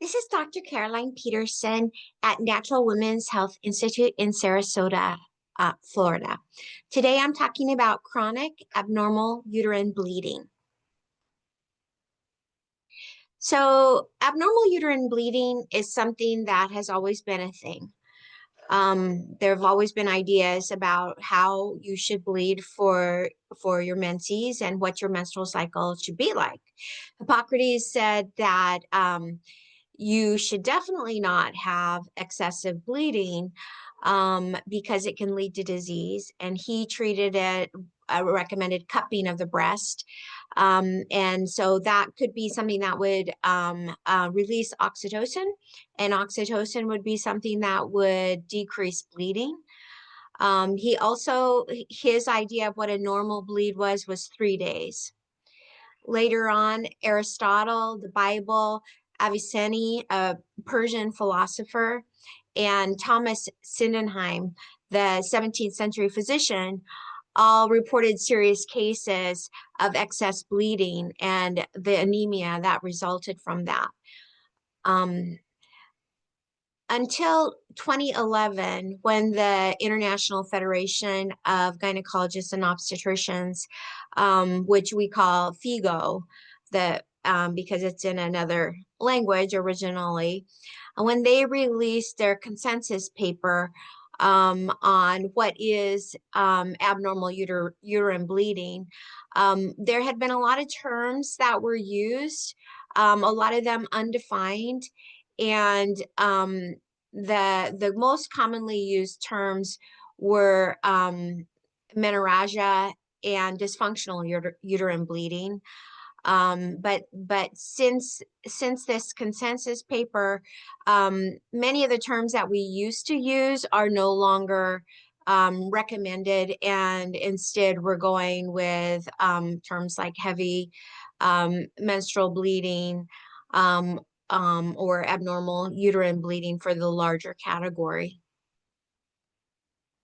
This is Dr. Caroline Peterson at Natural Women's Health Institute in Sarasota, Florida. Today I'm talking about chronic abnormal uterine bleeding. So, abnormal uterine bleeding is something that has always been a thing. There have always been ideas about how you should bleed for your menses and what your menstrual cycle should be like. Hippocrates said that you should definitely not have excessive bleeding because it can lead to disease. And he treated it, recommended cupping of the breast. And so that could be something that would release oxytocin, and oxytocin would be something that would decrease bleeding. His idea of what a normal bleed was 3 days. Later on, Aristotle, the Bible, Avicenna, a Persian philosopher, and Thomas Sydenham, the 17th century physician, all reported serious cases of excess bleeding and the anemia that resulted from that. Until 2011, when the International Federation of Gynecologists and Obstetricians, which we call FIGO, because it's in another language originally, when they released their consensus paper on what is abnormal uterine bleeding, there had been a lot of terms that were used, a lot of them undefined, and the most commonly used terms were menorrhagia and dysfunctional uterine bleeding. But since this consensus paper, many of the terms that we used to use are no longer recommended, and instead we're going with terms like heavy menstrual bleeding, or abnormal uterine bleeding for the larger category.